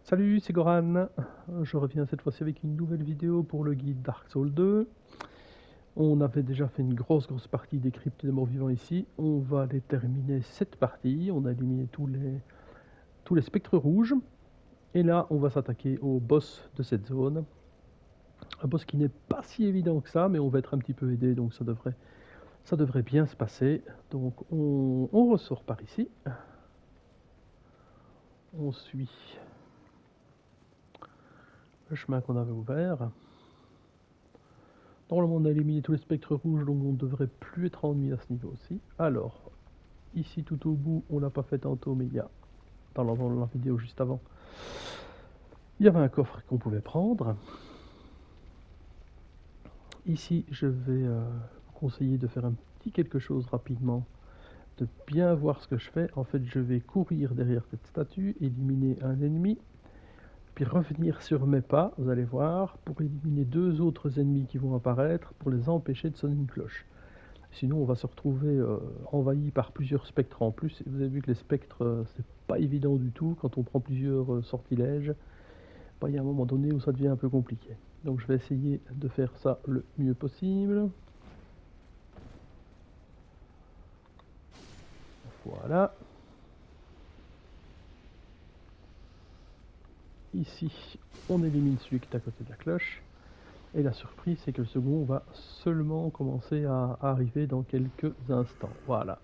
Salut, c'est Goran. Je reviens cette fois-ci avec une nouvelle vidéo pour le guide Dark Souls 2. On avait déjà fait une grosse partie des cryptes des morts vivants ici. On va aller terminer cette partie. On a éliminé tous les spectres rouges. Et là, on va s'attaquer au boss de cette zone. Un boss qui n'est pas si évident que ça, mais on va être un petit peu aidé, donc ça devrait bien se passer. Donc on ressort par ici. On suit le chemin qu'on avait ouvert. Normalement on a éliminé tous les spectres rouges, donc on ne devrait plus être ennuyé à ce niveau-ci. Alors, ici tout au bout, on l'a pas fait tantôt, mais il y a, dans la vidéo juste avant, il y avait un coffre qu'on pouvait prendre. Ici, je vais vous conseiller de faire un petit quelque chose rapidement, de bien voir ce que je fais. En fait, je vais courir derrière cette statue, éliminer un ennemi, puis revenir sur mes pas, vous allez voir, pour éliminer deux autres ennemis qui vont apparaître, pour les empêcher de sonner une cloche. Sinon, on va se retrouver envahi par plusieurs spectres en plus. Et vous avez vu que les spectres, c'est pas évident du tout. Quand on prend plusieurs sortilèges, bah, il y a un moment donné où ça devient un peu compliqué. Donc je vais essayer de faire ça le mieux possible. Voilà. Ici, on élimine celui qui est à côté de la cloche. Et la surprise, c'est que le second va seulement commencer à arriver dans quelques instants. Voilà.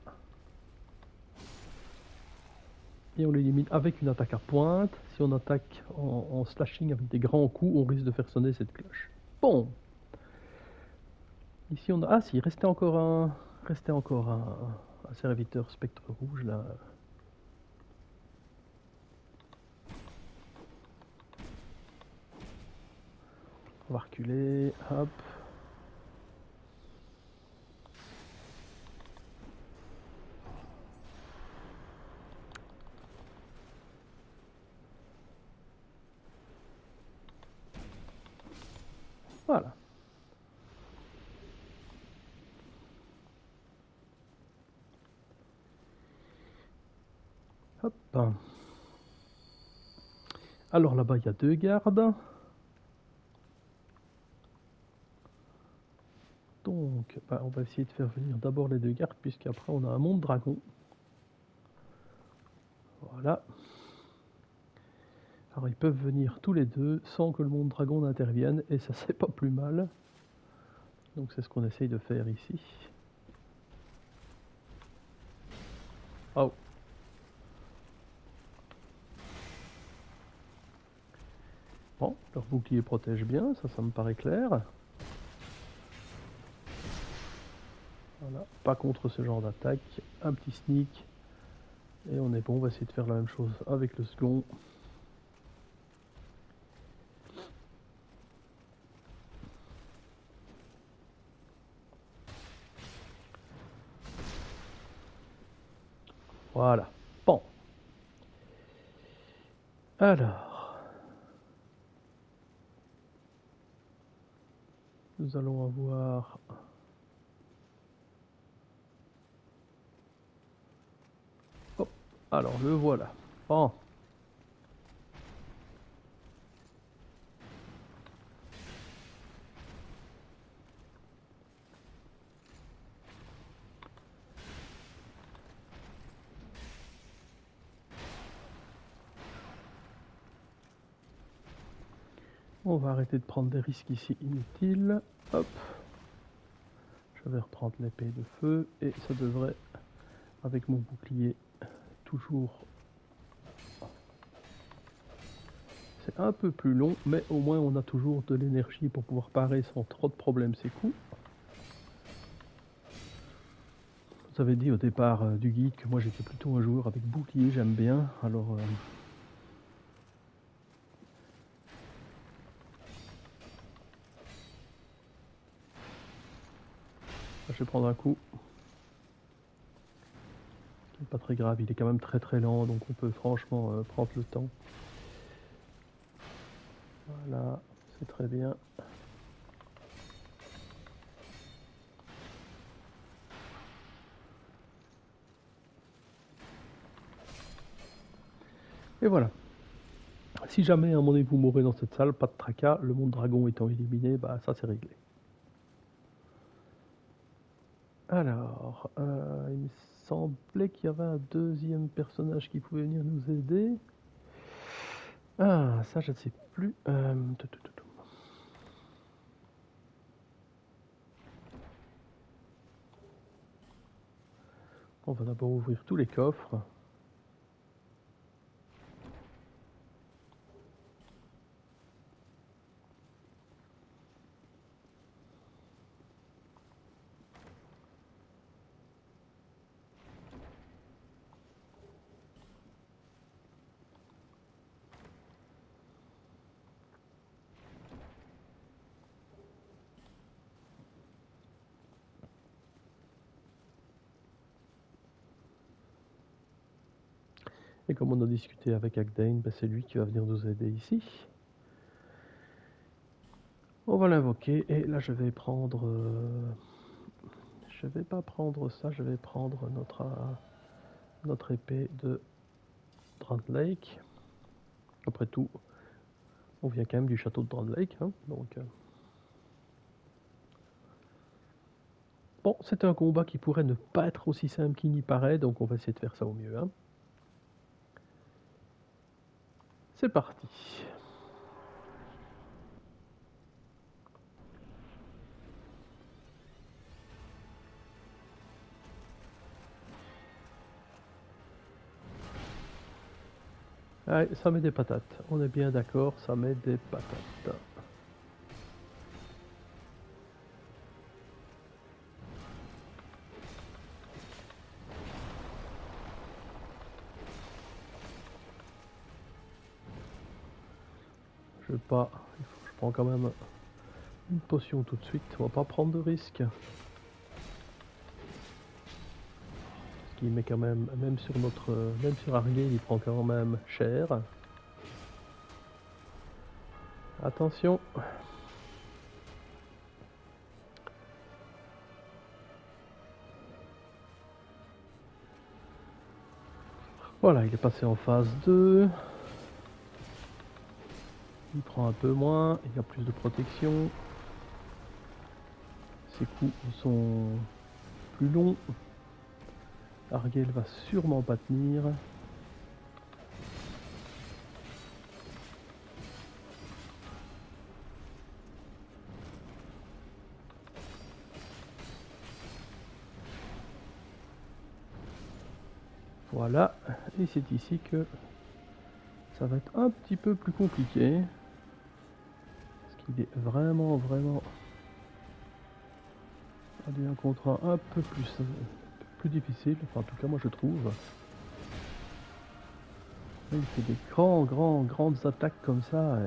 Et on l'élimine avec une attaque à pointe. Si on attaque en slashing avec des grands coups, on risque de faire sonner cette cloche. Bon. Ici on a... Ah si, restait encore un serviteur spectre rouge là. On va reculer, hop. Voilà. Hop. Alors là-bas il y a deux gardes. Donc on va essayer de faire venir d'abord les deux gardes, puisqu'après on a un monde dragon. Voilà. Alors ils peuvent venir tous les deux sans que le monde dragon n'intervienne, et ça c'est pas plus mal. Donc c'est ce qu'on essaye de faire ici. Oh. Bon, leur bouclier protège bien, ça me paraît clair. Voilà, pas contre ce genre d'attaque. Un petit sneak. Et on est bon, on va essayer de faire la même chose avec le second. Voilà. Bon. Alors. Nous allons avoir... Hop. Alors, le voilà. Bon. On va arrêter de prendre des risques ici inutiles. Hop. Je vais reprendre l'épée de feu. Et ça devrait, avec mon bouclier, toujours... C'est un peu plus long, mais au moins on a toujours de l'énergie pour pouvoir parer sans trop de problèmes ces coups. Vous avez dit au départ du guide que moi j'étais plutôt un joueur avec bouclier, j'aime bien. Alors... je vais prendre un coup. Pas très grave, il est quand même très lent, donc on peut franchement prendre le temps. Voilà, c'est très bien. Et voilà. Si jamais à un moment donné vous mourrez dans cette salle, pas de tracas, le monde dragon étant éliminé, bah ça c'est réglé. Alors, il me semblait qu'il y avait un deuxième personnage qui pouvait venir nous aider. Ah, ça je ne sais plus. On va d'abord ouvrir tous les coffres. Et comme on a discuté avec Agdane, ben c'est lui qui va venir nous aider ici. On va l'invoquer et là je vais prendre... je vais pas prendre ça, je vais prendre notre épée de Drand Lake. Après tout, on vient quand même du château de Drand Lake, hein, donc... Bon, c'est un combat qui pourrait ne pas être aussi simple qu'il n'y paraît, donc on va essayer de faire ça au mieux. Hein. C'est parti. Allez, ça met des patates. On est bien d'accord, ça met des patates. Je vais pas... Je prends quand même une potion tout de suite. On va pas prendre de risque. Ce qui met quand même... Même sur notre... Même sur Argale, il prend quand même cher. Attention. Voilà, il est passé en phase 2. Il prend un peu moins, il a plus de protection. Ses coups sont plus longs. Argale va sûrement pas tenir. Voilà, et c'est ici que ça va être un petit peu plus compliqué. Parce qu'il est vraiment un contre un peu plus difficile. Enfin, en tout cas, moi je trouve. Là, il fait des grandes attaques comme ça. Et,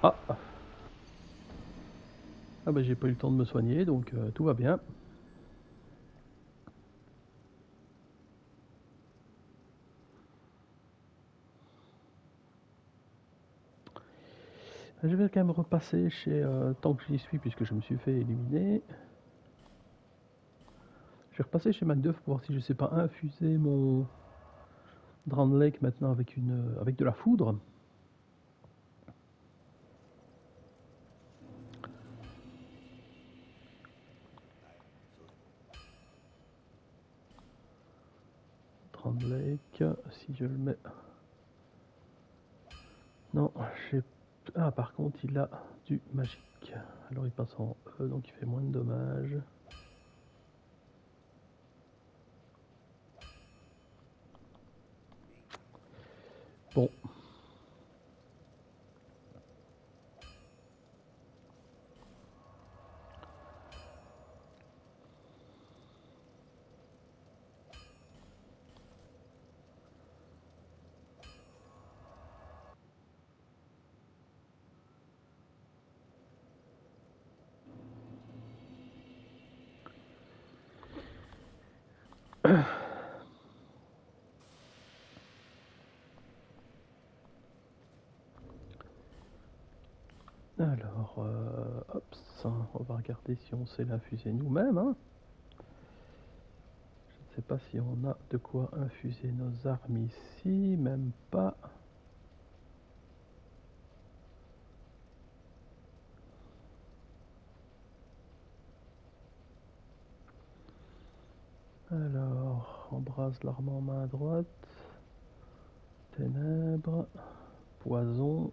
ah Ah bah j'ai pas eu le temps de me soigner, donc tout va bien. Je vais quand même repasser chez... tant que j'y suis, puisque je me suis fait éliminer. Je vais repasser chez Macduff pour voir si je sais pas infuser mon Drand Lake maintenant avec avec de la foudre. Drand Lake, si je le mets... Non, j'ai... Ah, par contre, il a du magique. Alors il passe en E, donc il fait moins de dommages. Bon. Alors, hop, ça, on va regarder si on sait l'infuser nous-mêmes. Hein. Je ne sais pas si on a de quoi infuser nos armes ici, même pas. Alors, embrase l'arme en main droite. Ténèbres. Poison.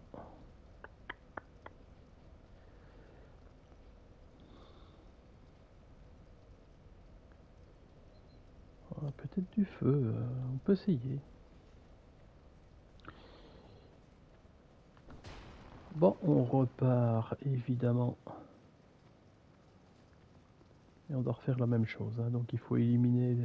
Peut-être du feu, on peut essayer. Bon, on repart évidemment. Et on doit refaire la même chose. Hein. Donc il faut éliminer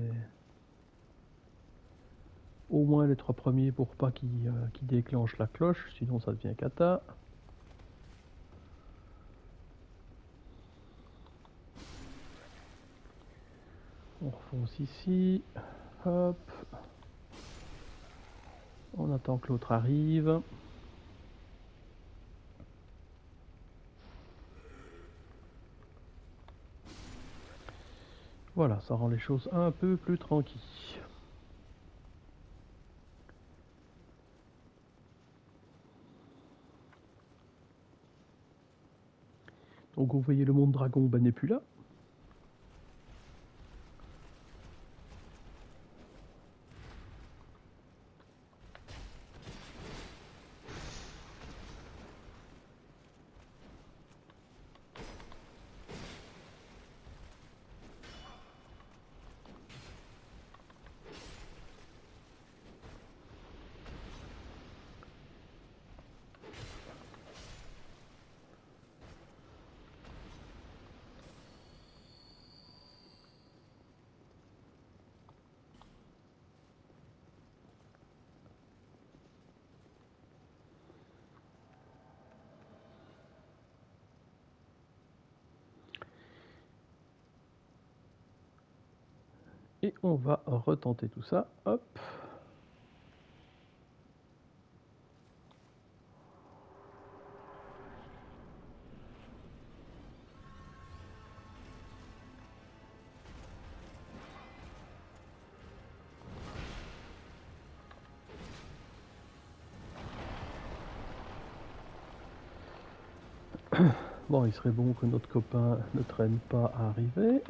au moins les 3 premiers pour pas qu'ils déclenchent la cloche, sinon ça devient cata. On refonce ici. Hop. On attend que l'autre arrive. Voilà, ça rend les choses un peu plus tranquilles. Donc vous voyez le monde dragon ben, n'est plus là. Et on va retenter tout ça. Hop. Bon, il serait bon que notre copain ne traîne pas à arriver.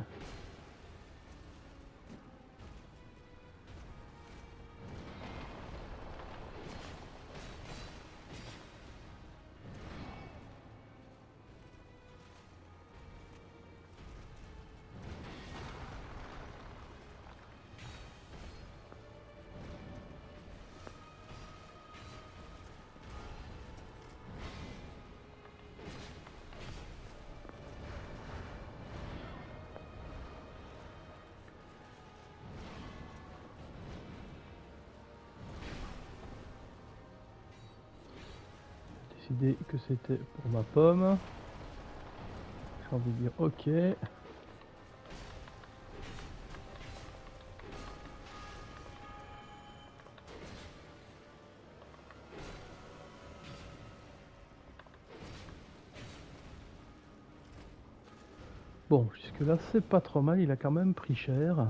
Décidé que c'était pour ma pomme. J'ai envie de dire ok. Bon, jusque là c'est pas trop mal, il a quand même pris cher.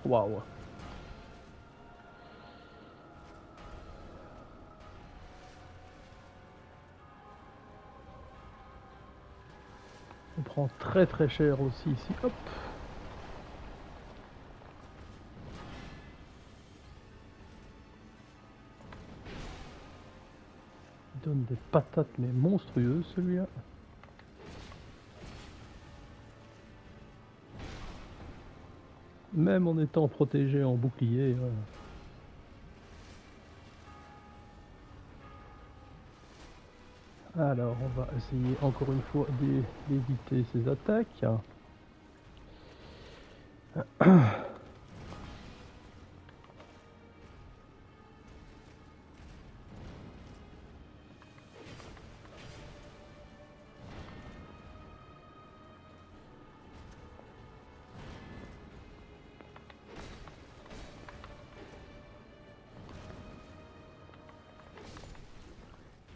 Waouh. On prend très très cher aussi ici. Hop. Il donne des patates mais monstrueuses celui-là. Même en étant protégé en bouclier. Alors, on va essayer encore une fois d'éviter ces attaques.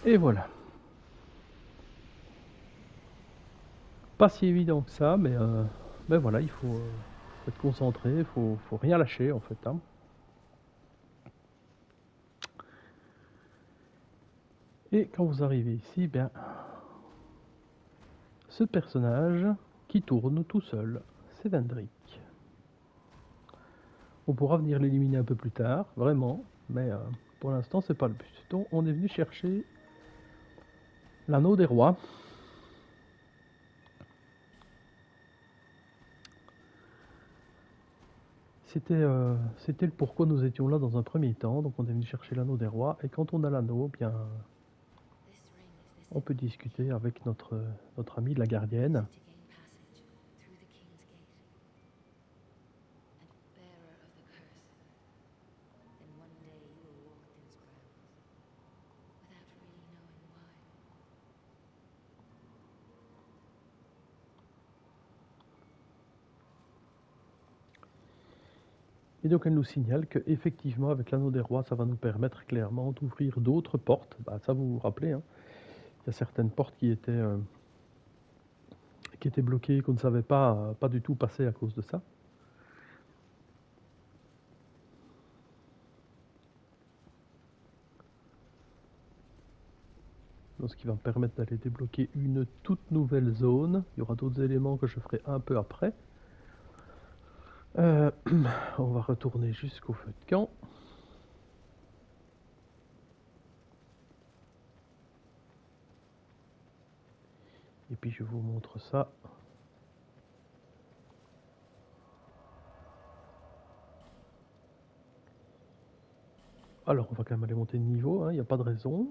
Et voilà. Pas si évident que ça, mais voilà, il faut être concentré, faut rien lâcher en fait, hein. Et quand vous arrivez ici, bien, ce personnage qui tourne tout seul, c'est Vendrick. On pourra venir l'éliminer un peu plus tard, vraiment, mais pour l'instant c'est pas le but. Donc on est venu chercher l'anneau des rois. C'était le pourquoi nous étions là dans un premier temps, donc on est venu chercher l'anneau des rois, et quand on a l'anneau, bien, on peut discuter avec notre amie la gardienne. Et donc elle nous signale qu'effectivement avec l'anneau des rois, ça va nous permettre clairement d'ouvrir d'autres portes. Bah, ça vous vous rappelez, hein, il y a certaines portes qui étaient bloquées, qu'on ne savait pas du tout passer à cause de ça. Donc, ce qui va me permettre d'aller débloquer une toute nouvelle zone. Il y aura d'autres éléments que je ferai un peu après. On va retourner jusqu'au feu de camp. Et puis je vous montre ça. Alors on va quand même aller monter de niveau, hein, il n'y a pas de raison.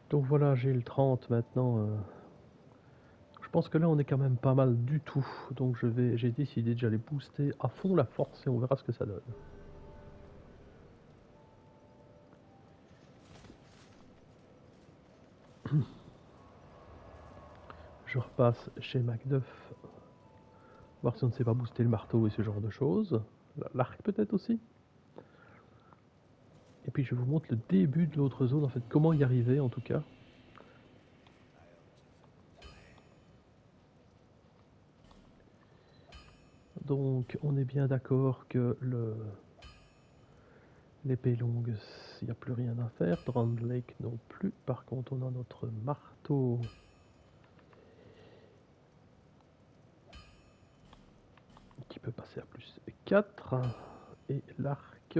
Donc voilà, j'ai le 30 maintenant. Je pense que là on est quand même pas mal du tout. Donc j'ai décidé de j'allais booster à fond la force et on verra ce que ça donne. Je repasse chez Macduff, voir si on ne sait pas booster le marteau et ce genre de choses. L'arc peut-être aussi. Et puis je vous montre le début de l'autre zone, en fait, comment y arriver en tout cas. Donc on est bien d'accord que l'épée longue, il n'y a plus rien à faire. Drowned Lake non plus. Par contre on a notre marteau qui peut passer à plus 4. Et l'arc,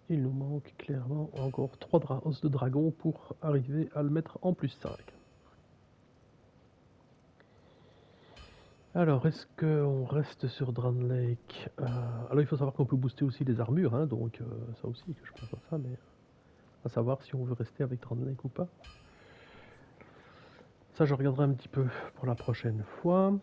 il nous manque clairement encore 3 os de dragon pour arriver à le mettre en plus 5. Alors, est-ce qu'on reste sur Drowned Lake? Alors, il faut savoir qu'on peut booster aussi les armures, hein, donc ça aussi, que je pense à ça, mais à savoir si on veut rester avec Drowned Lake ou pas. Ça, je regarderai un petit peu pour la prochaine fois.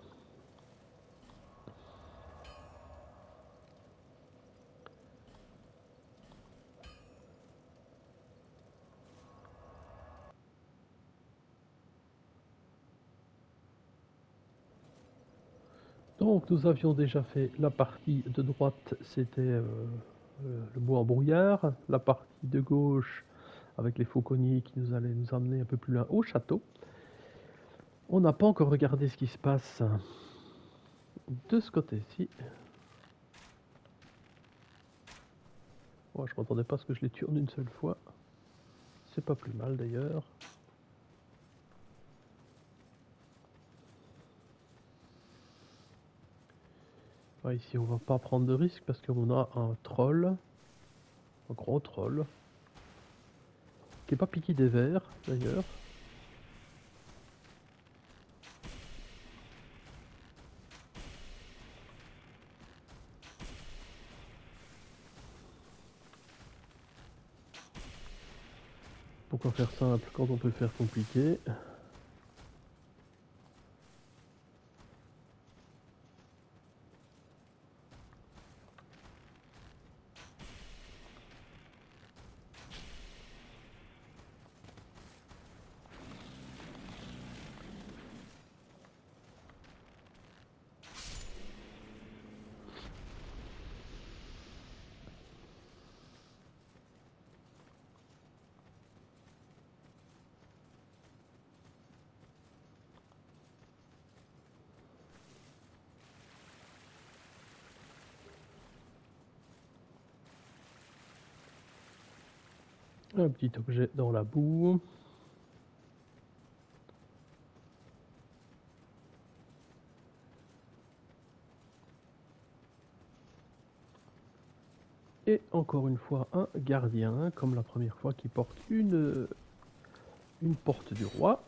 Donc, nous avions déjà fait la partie de droite, c'était le bois en brouillard. La partie de gauche, avec les fauconniers qui nous allaient nous amener un peu plus loin au château. On n'a pas encore regardé ce qui se passe de ce côté-ci. Oh, je ne m'attendais pas à ce que je les tue en une seule fois. C'est pas plus mal d'ailleurs. Ouais, ici on va pas prendre de risque parce qu'on a un troll, un gros troll, qui est pas piqué des vers d'ailleurs. Pourquoi faire simple quand on peut faire compliqué? Un petit objet dans la boue. Et encore une fois un gardien, comme la première fois, qui porte une porte du roi.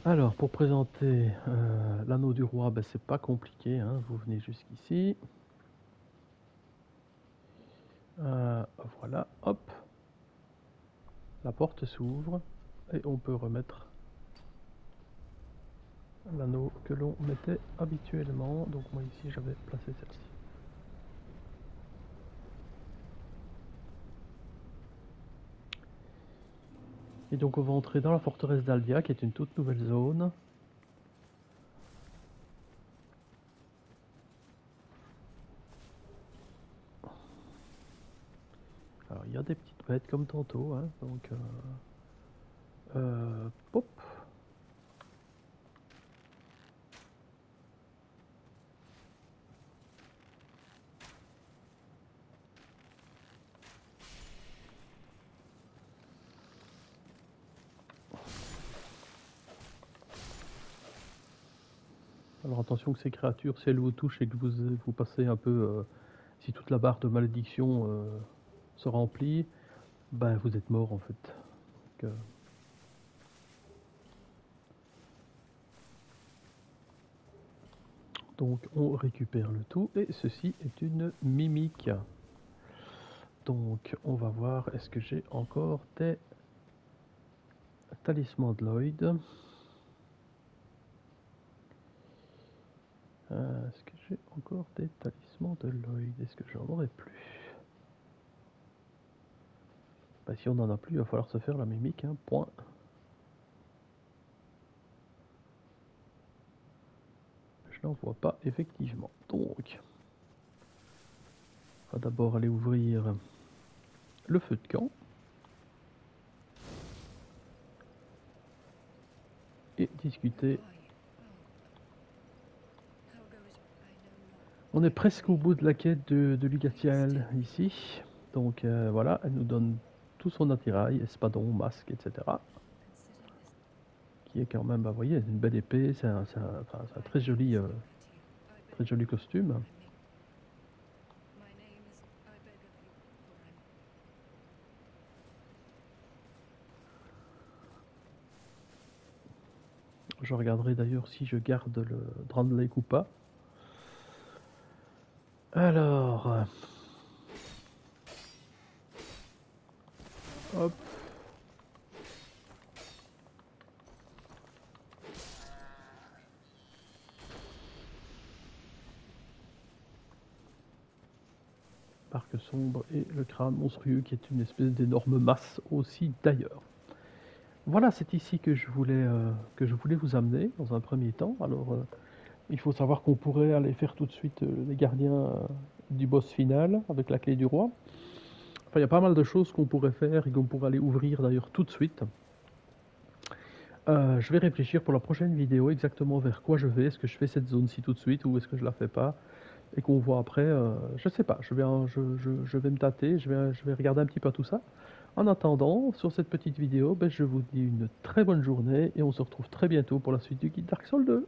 Alors pour présenter l'anneau du roi, ben, c'est pas compliqué, hein. Vous venez jusqu'ici. Voilà, hop. La porte s'ouvre et on peut remettre l'anneau que l'on mettait habituellement. Donc moi ici j'avais placé celle-ci. Et donc on va entrer dans la forteresse d'Aldia, qui est une toute nouvelle zone. Alors il y a des petites bêtes comme tantôt, hein, donc pop. Alors attention que ces créatures, si elles vous touchent et que vous passez un peu, si toute la barre de malédiction se remplit, ben vous êtes mort en fait. Donc on récupère le tout et ceci est une mimique. Donc on va voir, est-ce que j'ai encore des talismans de Lloyd? Est-ce que j'ai encore des talismans de Lloyd? Est-ce que j'en aurais plus? Bah, si on n'en a plus, il va falloir se faire la mimique, hein, point. Je n'en vois pas effectivement. Donc, on va d'abord aller ouvrir le feu de camp. Et discuter. On est presque au bout de la quête de Lugatiel ici. Donc voilà, elle nous donne tout son attirail, espadon, masque, etc. Qui est quand même, bah, vous voyez, une belle épée, c'est un très joli costume. Je regarderai d'ailleurs si je garde le Drandlake ou pas. Alors, hop. Parc sombre et le crâne monstrueux qui est une espèce d'énorme masse aussi d'ailleurs. Voilà, c'est ici que je voulais vous amener dans un premier temps. Alors, il faut savoir qu'on pourrait aller faire tout de suite les gardiens du boss final avec la clé du roi. Enfin, il y a pas mal de choses qu'on pourrait faire et qu'on pourrait aller ouvrir d'ailleurs tout de suite. Je vais réfléchir pour la prochaine vidéo exactement vers quoi je vais. Est-ce que je fais cette zone-ci tout de suite ou est-ce que je la fais pas? et qu'on voit après, je sais pas, je vais me tâter, je vais regarder un petit peu tout ça. En attendant, sur cette petite vidéo, ben, je vous dis une très bonne journée et on se retrouve très bientôt pour la suite du guide Dark Souls 2.